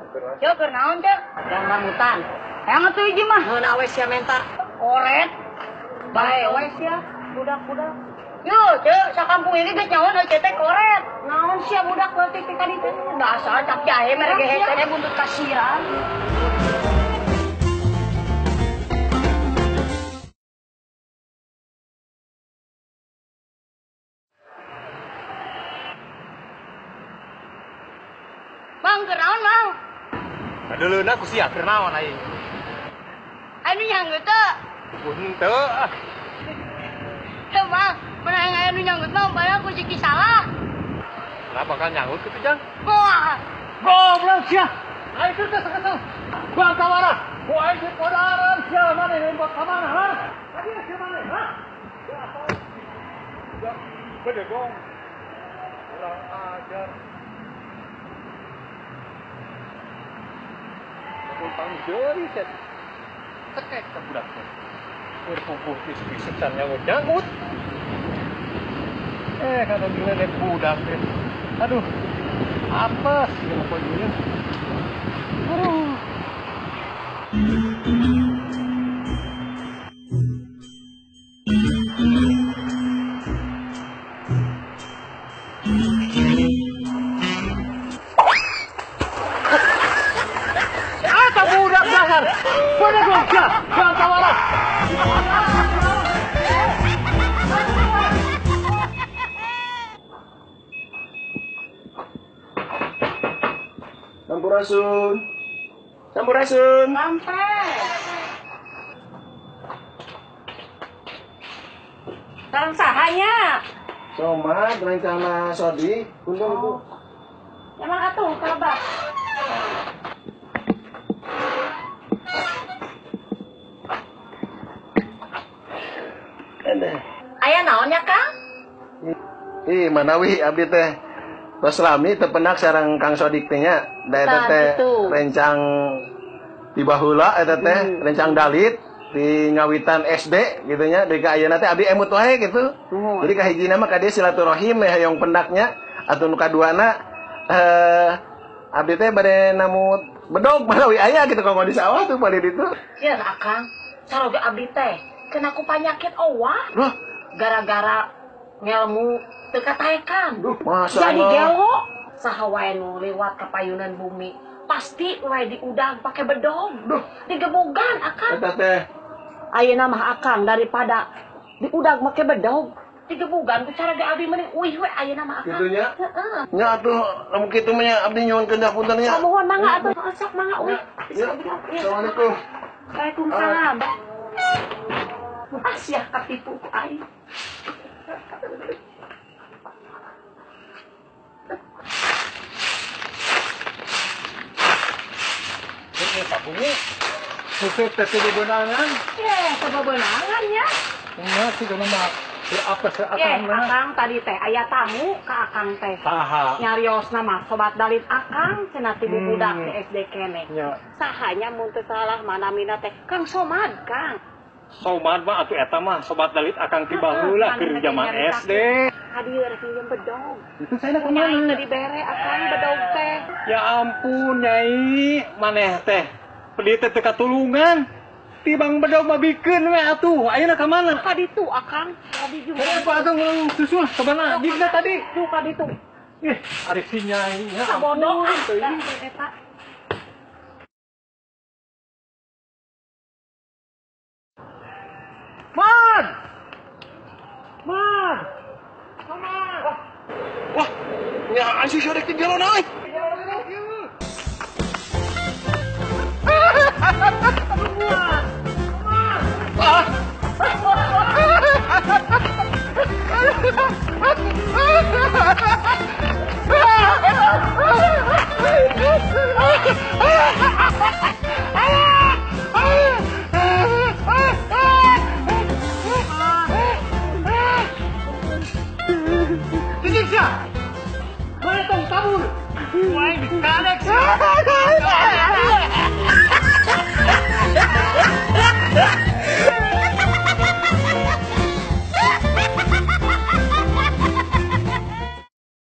Cek, keur naon cek? Yang rambutan. Yang atuh hiji mah. Ngeun awes ya menta. Oret. Bae awes ya. Budak-budak. Yo, cek, sakampung ini geus nyaon heuh teh koret. Naon sia budak leutik teh ka ditu? Dasar tak jahe mere gehe teh. buntut kasiran. Bang, keur naon, Bang? Adeuleuna ku sia keur naon aing? Anu nyanggeut teh. Henteu. Teu, Bang. Menang anu nyanggeut mah umpama ku ciki salah. Kenapa kan nyanggut kitu, Jang? Wah. Goblok sia. Aing teh sakeuseung. Bang kawarah. Ku aing teh kodaran sia maneh nembak ka mana, ha? Tadi sia maneh, ha? Ya, bede gong. Kurang ajar. Kumpang deui set. Tekek ka budak teh. Berkukuh pisik-pisiksan nyanggut. Kada diledek budak teh. Aduh. Apes ya pokoknya. Aduh. Apa budak dasar? Pada gongsa, bang kawalan. Sampurasun. Sampurasun. Sampai. Sareng sahanya. Somat rencana Sodi. Punten Bu. Emang atuh kalebak. Aya naonnya, Kang? Ih, manawi abdi teh. Tos lami tepenak sareng Kang Sodik teh nya. Da eta teh rencang di baheula eta teh rencang dalit di ngawitan SD gitu nya. Deui ka ayeuna teh abdi emut wae gitu. Jadi ka hijina mah ka dieu silaturahim ya hayong pendaknya atuh nu kaduana abdi teh bade namut bedog manawi aya gitu kanggo di sawah tuh bade ditu. Sia Akang, saroge abdi teh kena ku panyakit owah. Loh, Gara-gara ngelmu teu kataekan. Masya Jadi Allah. gelo saha wae nu liwat ka payunan bumi pasti wae diudang pake bedog. Duh, Digebugan Akang. eta teh Ayeuna mah Akang daripada diudang make bedog digebugan ku cara ge abdi mending uih we ayeuna mah Akang. Kitu nya? Heeh. nya atuh lamun kitu mah nya abdi nyuwun keundah punten nya. Samuhun mangga atuh sok mangga uih. Ya, Assalamualaikum. Waalaikumsalam. Sia katipu ku aing. Ini Pak Bumi. Susut teh di benangan. Sebebenangan ya. Enggak sih kalau mah berapes Akang tadi teh aya tamu ka Akang teh. Saha. Nyariosna mah sobat dalit Akang cenah ti budak di SD kene. Ya. Sahanya mun teu salah manamina teh Kang Somad, Kang. Sobat mah atuh eta mah sobat dalit akang ti baheula keur zaman SD. Hadir pinjem bedog. Itu saya nak Nyai kemana? teh dibere Akang bedog teh. Ya ampun Nyai, maneh teh pedi teh teu katulungan. Tibang bedog mah bikeun we atuh. Ayeuna ka mana? Ka ditu Akang, tadi juga. Kenapa akang susul ka mana? Digna tadi. Tuh ka ditu. Ih, ari si Nyai. Ya Sabodo ampun, teuing. ah, eta. Man! Man! Man! Wah, nya anjing Sodik di jalan euy. Disiksa! Mana tong kabur? Wah, ini kadek sih!